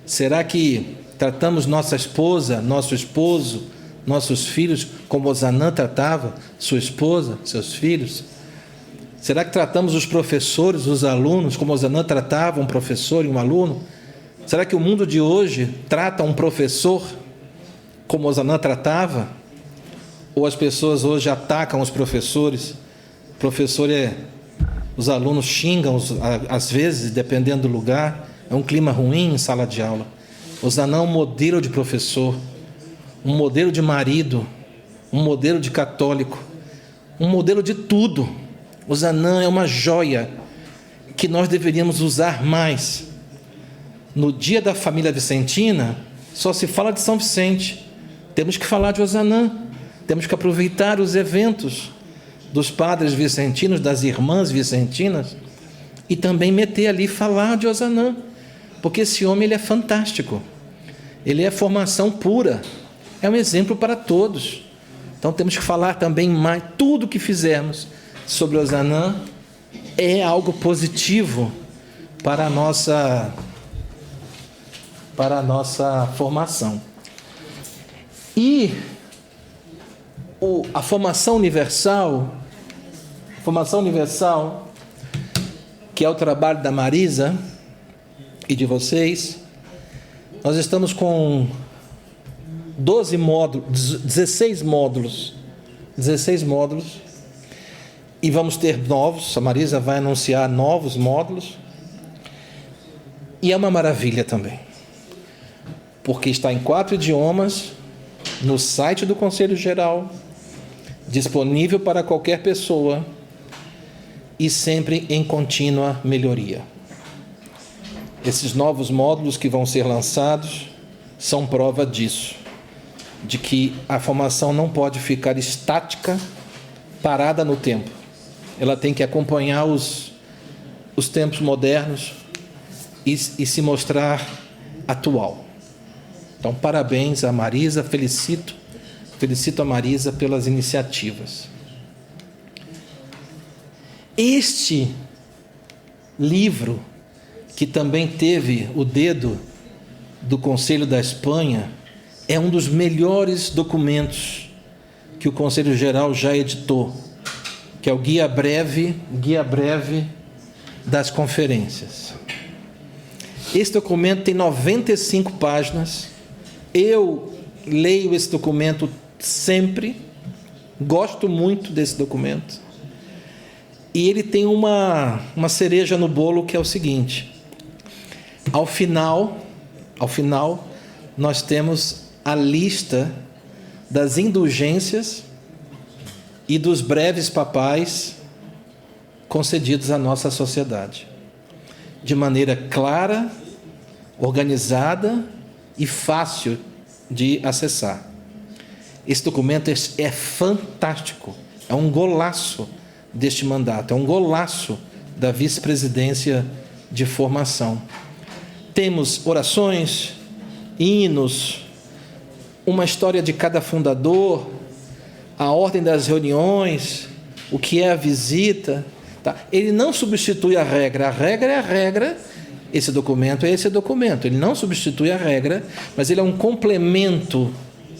Será que tratamos nossa esposa, nosso esposo, nossos filhos como Ozanam tratava sua esposa, seus filhos? Será que tratamos os professores, os alunos, como Ozanam tratava um professor e um aluno? Será que o mundo de hoje trata um professor como Ozanam tratava? Ou as pessoas hoje atacam os professores? Os alunos xingam, às vezes, dependendo do lugar. É um clima ruim em sala de aula. Ozanam é um modelo de professor, um modelo de marido, um modelo de católico, um modelo de tudo. Ozanam é uma joia que nós deveríamos usar mais. No dia da família vicentina, só se fala de São Vicente. Temos que falar de Ozanam. Temos que aproveitar os eventos dos padres vicentinos, das irmãs vicentinas, e também meter ali, falar de Ozanam. Porque esse homem ele é fantástico. Ele é formação pura. É um exemplo para todos. Então temos que falar também mais. Tudo que fizermos sobre Ozanam é algo positivo para a nossa formação. E a formação universal, que é o trabalho da Marisa e de vocês, nós estamos com 16 módulos, e vamos ter novos. A Marisa vai anunciar novos módulos, e é uma maravilha também, porque está em 4 idiomas, no site do Conselho Geral, disponível para qualquer pessoa, e sempre em contínua melhoria. Esses novos módulos que vão ser lançados são prova disso, de que a formação não pode ficar estática, parada no tempo. Ela tem que acompanhar os tempos modernos e se mostrar atual. Então, parabéns a Marisa, felicito a Marisa pelas iniciativas. Este livro, que também teve o dedo do Conselho da Espanha, é um dos melhores documentos que o Conselho Geral já editou, que é o Guia Breve das Conferências. Esse documento tem 95 páginas. Eu leio esse documento sempre, gosto muito desse documento. E ele tem uma cereja no bolo, que é o seguinte: ao final, nós temos a lista das indulgências e dos breves papais concedidos à nossa sociedade, de maneira clara, organizada e fácil de acessar. Esse documento é fantástico, é um golaço deste mandato, é um golaço da vice-presidência de formação. Temos orações, hinos, uma história de cada fundador, a ordem das reuniões, o que é a visita. Tá? Ele não substitui a regra é a regra, esse documento é esse documento. Ele não substitui a regra, mas ele é um complemento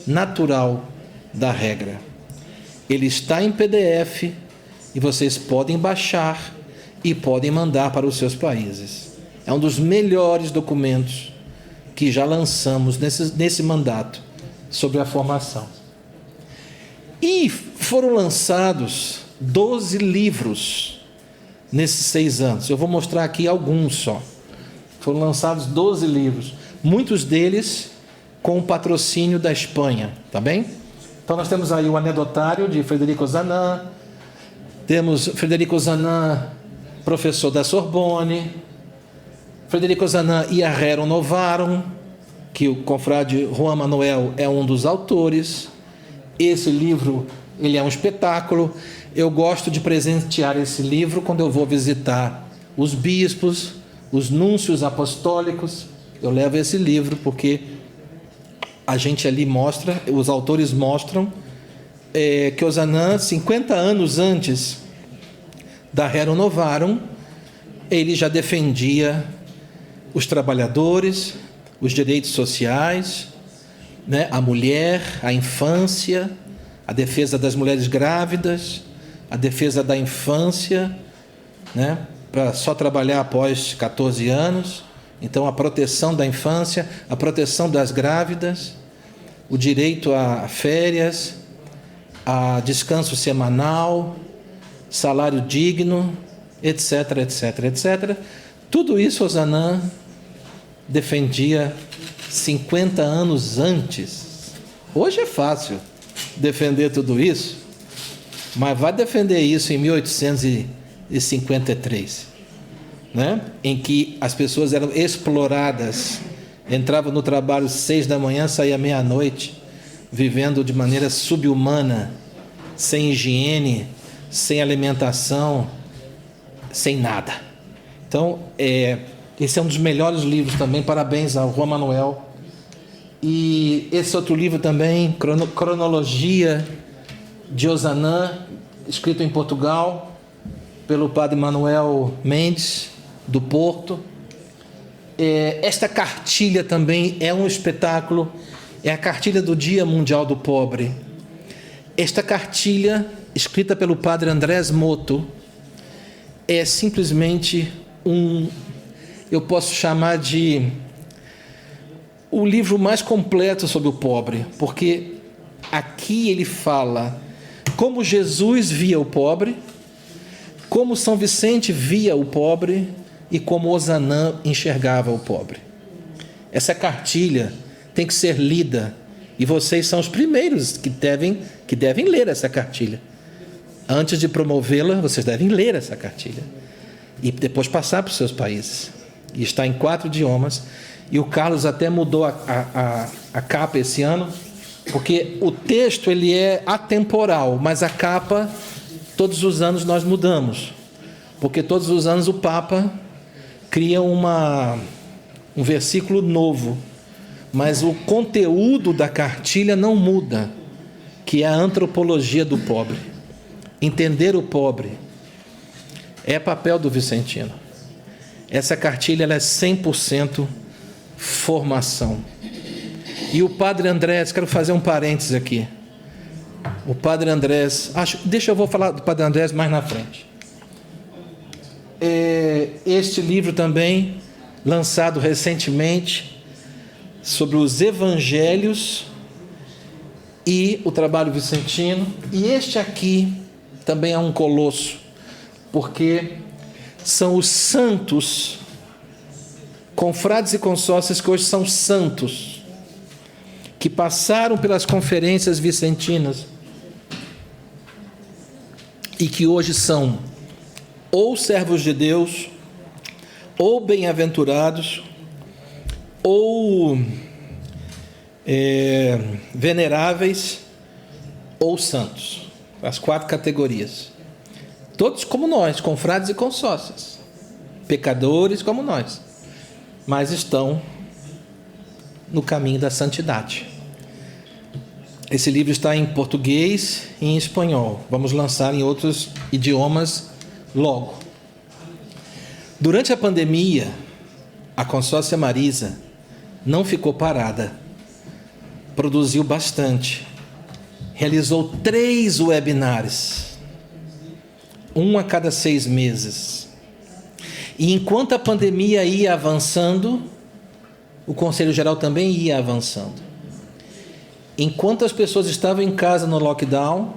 natural da regra. Ele está em PDF e vocês podem baixar e podem mandar para os seus países. É um dos melhores documentos que já lançamos nesse mandato sobre a formação. E foram lançados 12 livros nesses 6 anos. Eu vou mostrar aqui alguns só. Foram lançados 12 livros, muitos deles com o patrocínio da Espanha, tá bem? Então nós temos aí o Anedotário de Frederico Zanan, temos Frederico Zanan, professor da Sorbonne, Frederico Zanan e a Rerum Novarum, que o confrade Juan Manuel é um dos autores. Esse livro, ele é um espetáculo. Eu gosto de presentear esse livro quando eu vou visitar os bispos, os núncios apostólicos. Eu levo esse livro porque a gente ali mostra, os autores mostram que o Zanan, 50 anos antes da Rerum Novarum, ele já defendia os trabalhadores, os direitos sociais, né, a mulher, a infância, a defesa das mulheres grávidas, a defesa da infância, né, para só trabalhar após 14 anos. Então, a proteção da infância, a proteção das grávidas, o direito a férias, a descanso semanal, salário digno, etc, etc, etc. Tudo isso o Zanan defendia 50 anos antes. Hoje é fácil defender tudo isso, mas vai defender isso em 1853, né? Em que as pessoas eram exploradas, entravam no trabalho 6 da manhã, saía meia-noite, vivendo de maneira subhumana, sem higiene, sem alimentação, sem nada. Então, esse é um dos melhores livros também, parabéns ao Juan Manuel. E esse outro livro também, Cronologia de Ozanam, escrito em Portugal, pelo padre Manuel Mendes, do Porto. Esta cartilha também é um espetáculo, é a cartilha do Dia Mundial do Pobre. Esta cartilha, escrita pelo padre Andrés Moto, é simplesmente eu posso chamar de o livro mais completo sobre o pobre, porque aqui ele fala como Jesus via o pobre, como São Vicente via o pobre e como Ozanam enxergava o pobre. Essa cartilha tem que ser lida, e vocês são os primeiros que devem ler essa cartilha. Antes de promovê-la, vocês devem ler essa cartilha e depois passar para os seus países. E está em 4 idiomas. E o Carlos até mudou a capa esse ano, porque o texto ele é atemporal, mas a capa, todos os anos nós mudamos. Porque todos os anos o Papa cria um versículo novo. Mas o conteúdo da cartilha não muda, que é a antropologia do pobre. Entender o pobre é papel do Vicentino. Essa cartilha ela é 100% formação. E o Padre Andrés, quero fazer um parênteses aqui. O Padre Andrés, eu vou falar do Padre Andrés mais na frente. Este livro também, lançado recentemente, sobre os evangelhos e o trabalho vicentino. E este aqui também é um colosso, porque são os santos, confrades e consórcios que hoje são santos, que passaram pelas conferências vicentinas e que hoje são ou servos de Deus, ou bem-aventurados, ou veneráveis, ou santos. As 4 categorias. Todos como nós, confrades e consórcios. Pecadores como nós. Mas estão no caminho da santidade. Esse livro está em português e em espanhol. Vamos lançar em outros idiomas logo. Durante a pandemia, a consórcia Marisa não ficou parada. Produziu bastante. Realizou 3 webinários. Um a cada 6 meses. E enquanto a pandemia ia avançando, o Conselho Geral também ia avançando. Enquanto as pessoas estavam em casa no lockdown,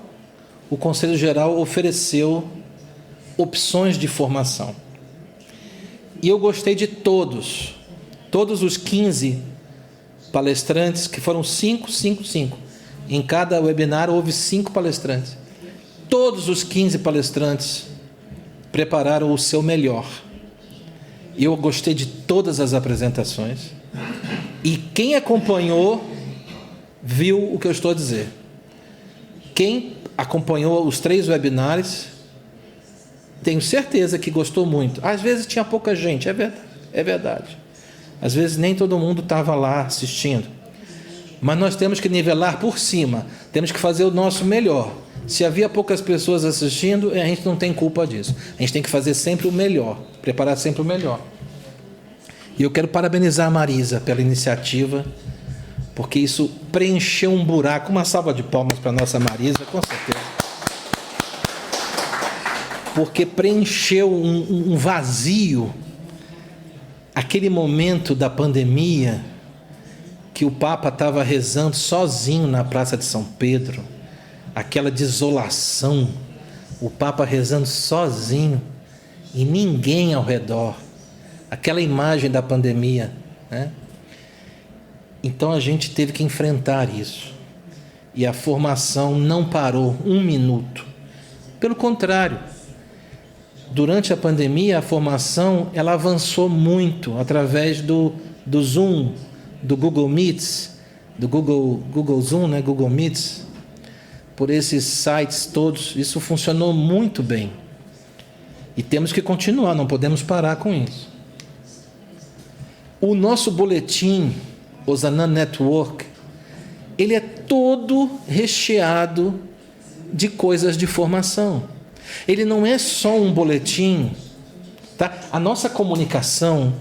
o Conselho Geral ofereceu opções de formação. E eu gostei de todos os 15 palestrantes, que foram 5. Em cada webinar houve 5 palestrantes. Todos os 15 palestrantes prepararam o seu melhor. Eu gostei de todas as apresentações. E quem acompanhou, viu o que eu estou a dizer. Quem acompanhou os 3 webinários, tenho certeza que gostou muito. Às vezes tinha pouca gente, é verdade. Às vezes nem todo mundo estava lá assistindo. Mas nós temos que nivelar por cima. Temos que fazer o nosso melhor. Se havia poucas pessoas assistindo, a gente não tem culpa disso. A gente tem que fazer sempre o melhor. Preparar sempre o melhor. E eu quero parabenizar a Marisa pela iniciativa, porque isso preencheu um buraco. Uma salva de palmas para a nossa Marisa, com certeza. Porque preencheu um vazio. Aquele momento da pandemia, que o Papa estava rezando sozinho na Praça de São Pedro, aquela desolação, o Papa rezando sozinho e ninguém ao redor, aquela imagem da pandemia, né? Então a gente teve que enfrentar isso, e a formação não parou 1 minuto, pelo contrário, durante a pandemia a formação ela avançou muito através do Zoom, do Google Meets, do Google Zoom, né? Google Meets, por esses sites todos. Isso funcionou muito bem. E temos que continuar, não podemos parar com isso. O nosso boletim, Osanam Network, ele é todo recheado de coisas de formação. Ele não é só um boletim, tá? A nossa comunicação,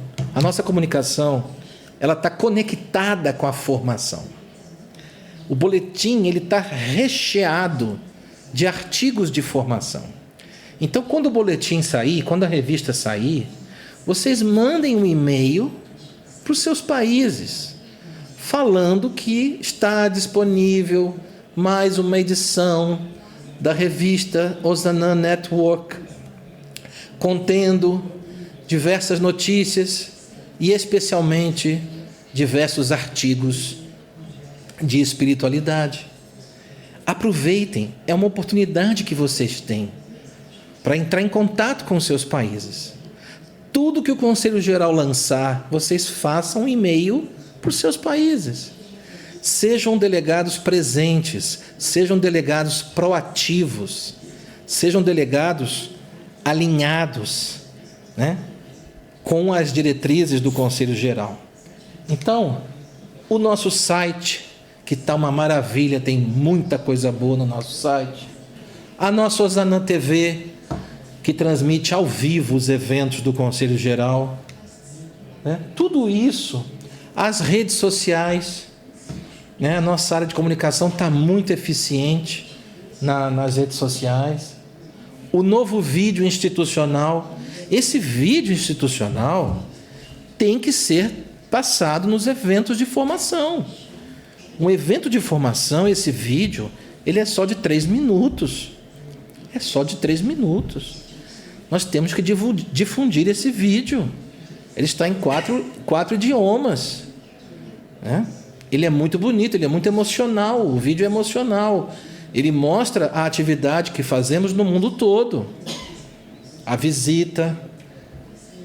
ela está conectada com a formação. O boletim ele está recheado de artigos de formação. Então, quando o boletim sair, quando a revista sair, vocês mandem um e-mail para os seus países, falando que está disponível mais uma edição da revista Osanam Network, contendo diversas notícias e especialmente diversos artigos de espiritualidade. Aproveitem, é uma oportunidade que vocês têm para entrar em contato com seus países. Tudo que o Conselho Geral lançar, vocês façam um e-mail para os seus países. Sejam delegados presentes, sejam delegados proativos, sejam delegados alinhados, né, com as diretrizes do Conselho Geral. Então, o nosso site, que está uma maravilha, tem muita coisa boa no nosso site. A nossa Ozanam TV, que transmite ao vivo os eventos do Conselho Geral, né? Tudo isso, as redes sociais, né? A nossa área de comunicação está muito eficiente nas redes sociais. O novo vídeo institucional, esse vídeo institucional tem que ser passado nos eventos de formação. Um evento de formação, esse vídeo, ele é só de 3 minutos. É só de 3 minutos. Nós temos que difundir esse vídeo. Ele está em quatro idiomas, né? Ele é muito bonito, ele é muito emocional. O vídeo é emocional. Ele mostra a atividade que fazemos no mundo todo. A visita,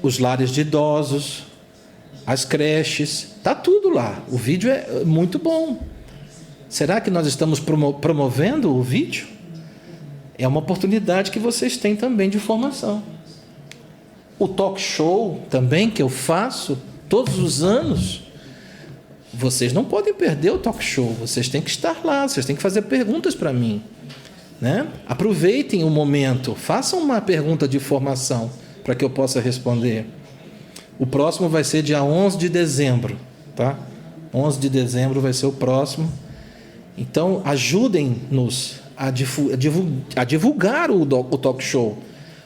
os lares de idosos, as creches, está tudo lá. O vídeo é muito bom. Será que nós estamos promovendo o vídeo? É uma oportunidade que vocês têm também de formação. O talk show também, que eu faço todos os anos, vocês não podem perder o talk show. Vocês têm que estar lá, vocês têm que fazer perguntas para mim, né? Aproveitem o momento, façam uma pergunta de formação para que eu possa responder. O próximo vai ser dia 11 de dezembro, tá? 11 de dezembro vai ser o próximo. Então, ajudem-nos a divulgar o talk show.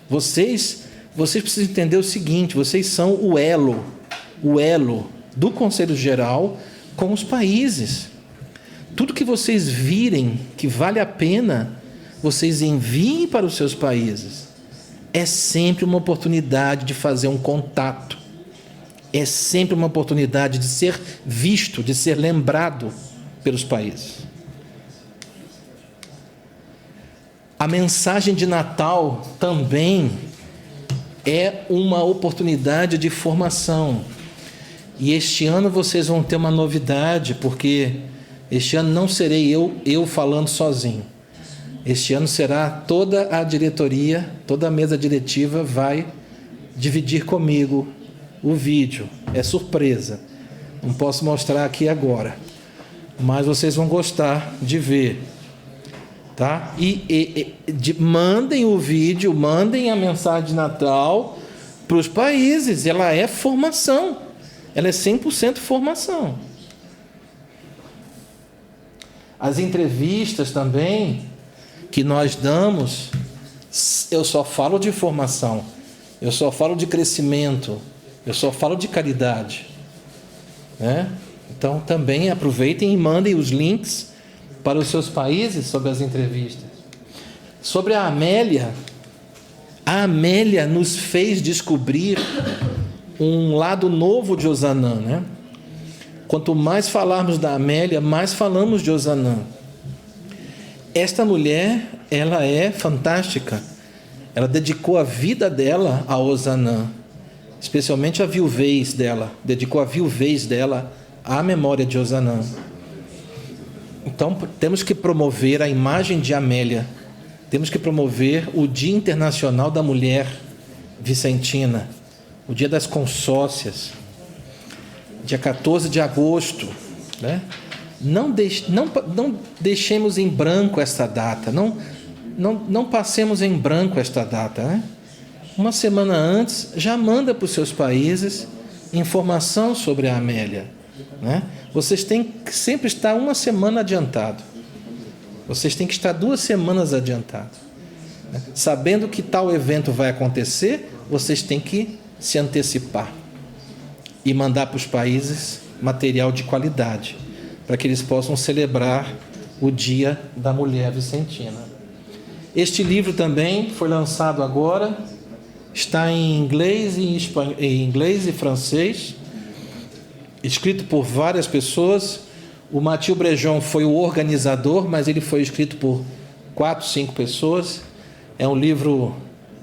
Vocês precisam entender o seguinte: vocês são o elo do Conselho Geral com os países. Tudo que vocês virem que vale a pena, vocês enviem para os seus países. É sempre uma oportunidade de fazer um contato. É sempre uma oportunidade de ser visto, de ser lembrado pelos países. A mensagem de Natal também é uma oportunidade de formação. E este ano vocês vão ter uma novidade, porque este ano não serei eu falando sozinho. Este ano será toda a diretoria, toda a mesa diretiva vai dividir comigo o vídeo. É surpresa. Não posso mostrar aqui agora. Mas vocês vão gostar de ver. Tá? Mandem o vídeo, mandem a mensagem de Natal para os países. Ela é formação. Ela é 100% formação. As entrevistas também que nós damos, eu só falo de formação, eu só falo de crescimento, eu só falo de caridade, né? Então também aproveitem e mandem os links para os seus países sobre as entrevistas. Sobre a Amélia nos fez descobrir um lado novo de Ozanam, né? Quanto mais falarmos da Amélia, mais falamos de Ozanam. Esta mulher, ela é fantástica. Ela dedicou a vida dela a Ozanam, especialmente a viuvez dela. Dedicou a viuvez dela à memória de Ozanam. Então, temos que promover a imagem de Amélia. Temos que promover o Dia Internacional da Mulher Vicentina, o Dia das Consórcias, dia 14 de agosto, né? Não deixemos em branco esta data, não passemos em branco esta data, né? Uma semana antes, já manda para os seus países informação sobre a Amélia, né? Vocês têm que sempre estar uma semana adiantado. Vocês têm que estar 2 semanas adiantado, né? Sabendo que tal evento vai acontecer, vocês têm que se antecipar e mandar para os países material de qualidade, para que eles possam celebrar o Dia da Mulher Vicentina. Este livro também foi lançado agora, está em inglês e francês, escrito por várias pessoas. O Mathieu Brejon foi o organizador, mas ele foi escrito por 4, 5 pessoas. É um livro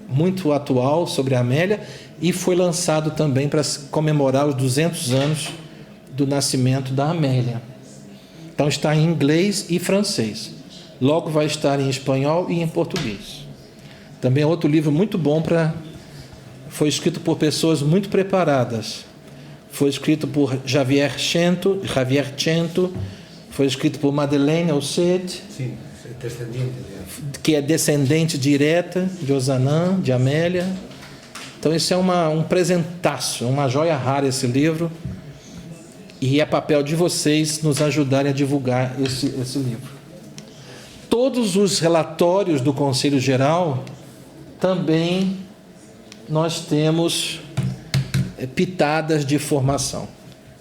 muito atual sobre a Amélia e foi lançado também para comemorar os 200 anos do nascimento da Amélia. Então está em inglês e francês. Logo vai estar em espanhol e em português. Também é outro livro muito bom foi escrito por pessoas muito preparadas. Foi escrito por Javier Chento, foi escrito por Madeleine Osset, Sim, descendente que é descendente direta de Ozanam, de Amélia. Então isso é um presentaço, uma joia rara esse livro. E é papel de vocês nos ajudarem a divulgar esse livro. Todos os relatórios do Conselho Geral, também nós temos pitadas de formação.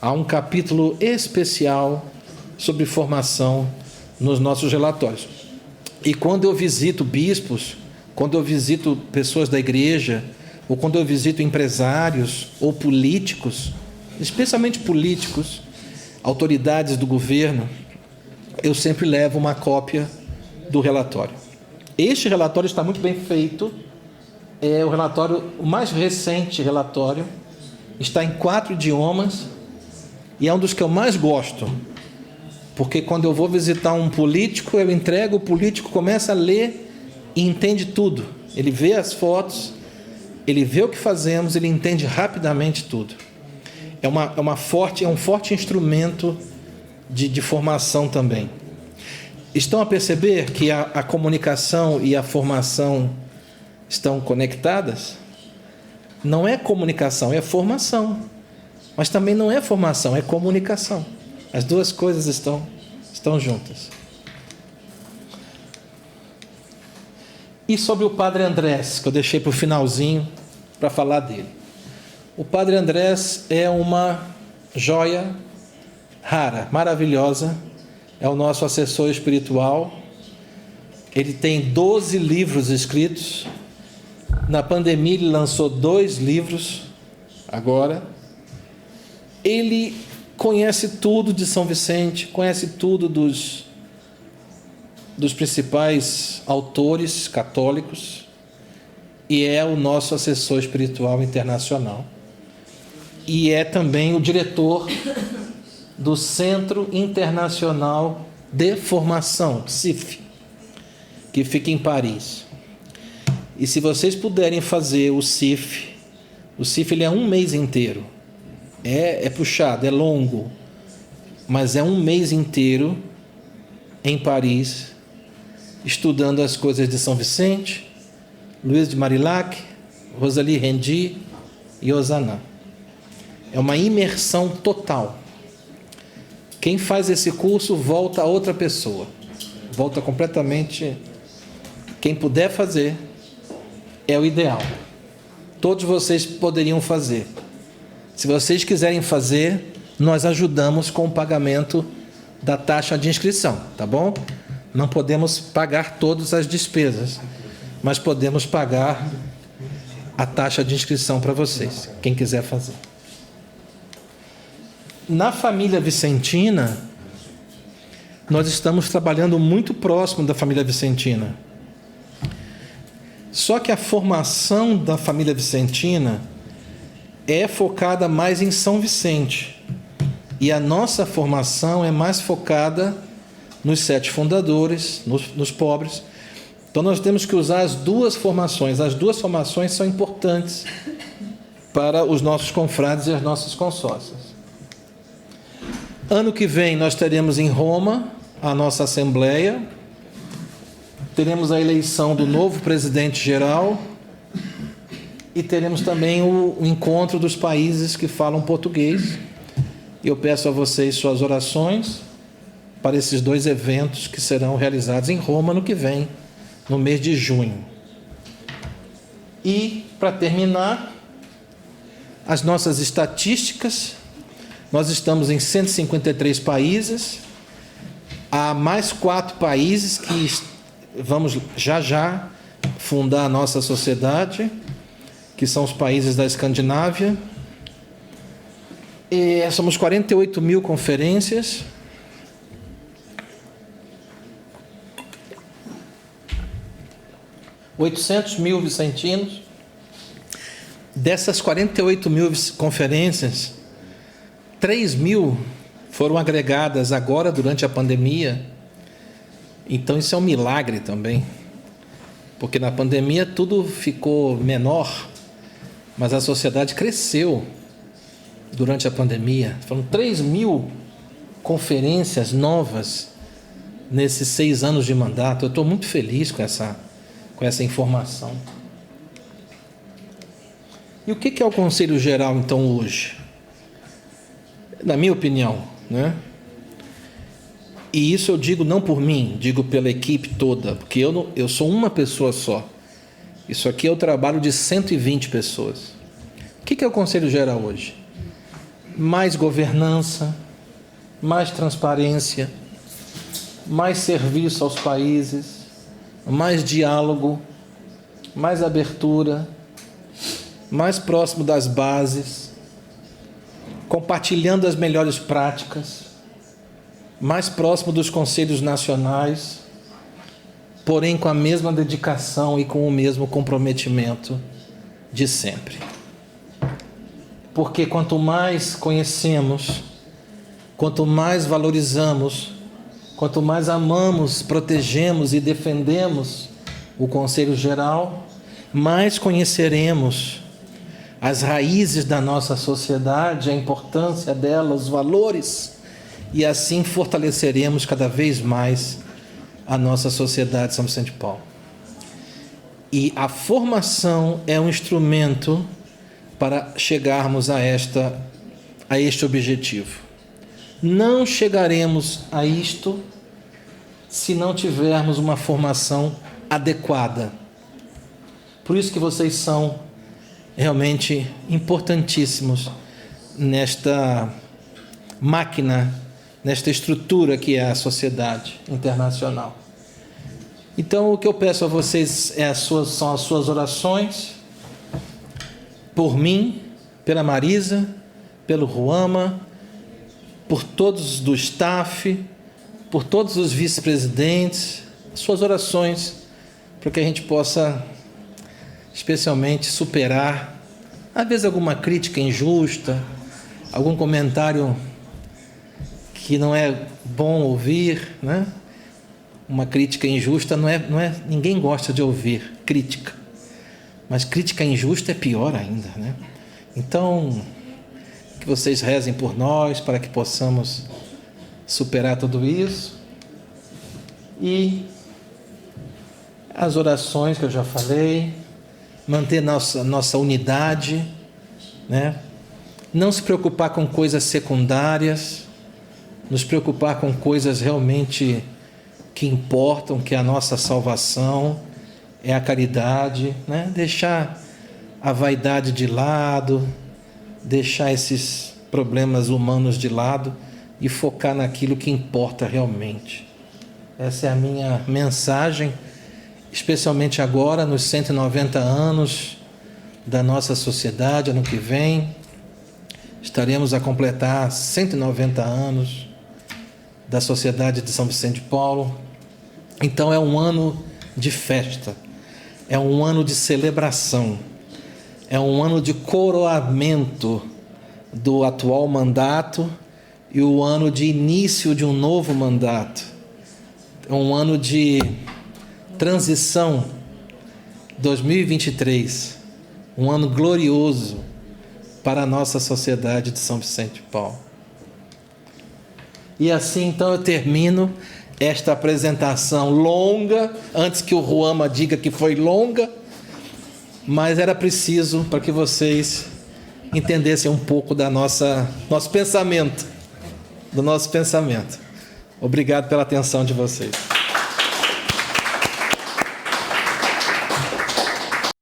Há um capítulo especial sobre formação nos nossos relatórios. E quando eu visito bispos, quando eu visito pessoas da igreja, ou quando eu visito empresários ou políticos, especialmente políticos, autoridades do governo, eu sempre levo uma cópia do relatório. Este relatório está muito bem feito, é o mais recente relatório, está em 4 idiomas e é um dos que eu mais gosto, porque quando eu vou visitar um político, eu entrego, o político começa a ler e entende tudo. Ele vê as fotos, ele vê o que fazemos, ele entende rapidamente tudo. É um forte instrumento de formação também. Estão a perceber que a comunicação e a formação estão conectadas? Não é comunicação, é formação. Mas também não é formação, é comunicação. As duas coisas estão juntas. E sobre o Padre Andrés, que eu deixei para o finalzinho para falar dele. O Padre Andrés é uma joia rara, maravilhosa. É o nosso assessor espiritual. Ele tem 12 livros escritos. Na pandemia ele lançou 2 livros agora. Ele conhece tudo de São Vicente, conhece tudo dos principais autores católicos e é o nosso assessor espiritual internacional. E é também o diretor do Centro Internacional de Formação, CIF, que fica em Paris. E se vocês puderem fazer o CIF ele é 1 mês inteiro. É puxado, é longo, mas é 1 mês inteiro em Paris, estudando as coisas de São Vicente, Luiz de Marillac, Rosalie Rendy e Ozanam. É uma imersão total. Quem faz esse curso volta a outra pessoa, volta completamente. Quem puder fazer é o ideal. Todos vocês poderiam fazer. Se vocês quiserem fazer, nós ajudamos com o pagamento da taxa de inscrição, tá bom? Não podemos pagar todas as despesas, mas podemos pagar a taxa de inscrição para vocês, quem quiser fazer. Na família vicentina, nós estamos trabalhando muito próximo da família vicentina. Só que a formação da família vicentina é focada mais em São Vicente. E a nossa formação é mais focada nos 7 fundadores, nos pobres. Então nós temos que usar as 2 formações. As 2 formações são importantes para os nossos confrades e as nossas consórcias. Ano que vem nós teremos em Roma a nossa assembleia. Teremos a eleição do novo presidente-geral e teremos também o encontro dos países que falam português. Eu peço a vocês suas orações para esses 2 eventos que serão realizados em Roma no que vem, no mês de junho. E, para terminar, as nossas estatísticas. Nós estamos em 153 países. Há mais 4 países que vamos já fundar a nossa sociedade, que são os países da Escandinávia. E somos 48 mil conferências, 800 mil vicentinos. Dessas 48 mil conferências, 3 mil foram agregadas agora durante a pandemia. Então isso é um milagre também, porque na pandemia tudo ficou menor, mas a sociedade cresceu durante a pandemia. Foram 3 mil conferências novas nesses 6 anos de mandato. Eu estou muito feliz com essa informação. E o que é o Conselho Geral, então, hoje? Na minha opinião, né? E isso eu digo não por mim, digo pela equipe toda, porque eu sou uma pessoa só. Isso aqui é o trabalho de 120 pessoas. O que é o Conselho Geral hoje? Mais governança, mais transparência, mais serviço aos países, mais diálogo, mais abertura, mais próximo das bases, compartilhando as melhores práticas, mais próximo dos conselhos nacionais, porém com a mesma dedicação e com o mesmo comprometimento de sempre. Porque quanto mais conhecemos, quanto mais valorizamos, quanto mais amamos, protegemos e defendemos o Conselho Geral, mais conheceremos as raízes da nossa sociedade, a importância dela, os valores, e assim fortaleceremos cada vez mais a nossa sociedade de São Vicente de Paulo. E a formação é um instrumento para chegarmos a este objetivo. Não chegaremos a isto se não tivermos uma formação adequada. Por isso que vocês são realmente importantíssimos nesta máquina, nesta estrutura que é a sociedade internacional. Então, o que eu peço a vocês são as suas orações, por mim, pela Marisa, pelo Ruama, por todos do staff, por todos os vice-presidentes, suas orações, para que a gente possa especialmente superar, às vezes, alguma crítica injusta, algum comentário que não é bom ouvir, né? Uma crítica injusta ninguém gosta de ouvir crítica, mas crítica injusta é pior ainda, né? Então, que vocês rezem por nós para que possamos superar tudo isso. E as orações que eu já falei, manter nossa unidade, né? Não se preocupar com coisas secundárias, nos preocupar com coisas realmente que importam, que é a nossa salvação, é a caridade, né? Deixar a vaidade de lado, deixar esses problemas humanos de lado e focar naquilo que importa realmente. Essa é a minha mensagem, especialmente agora, nos 190 anos da nossa sociedade. Ano que vem estaremos a completar 190 anos da Sociedade de São Vicente de Paulo. Então é um ano de festa, é um ano de celebração, é um ano de coroamento do atual mandato e o ano de início de um novo mandato. É um ano de transição, 2023, um ano glorioso para a nossa sociedade de São Vicente de Paulo. E assim, então, eu termino esta apresentação longa, antes que o Ruama diga que foi longa, mas era preciso para que vocês entendessem um pouco do nosso pensamento. Obrigado pela atenção de vocês.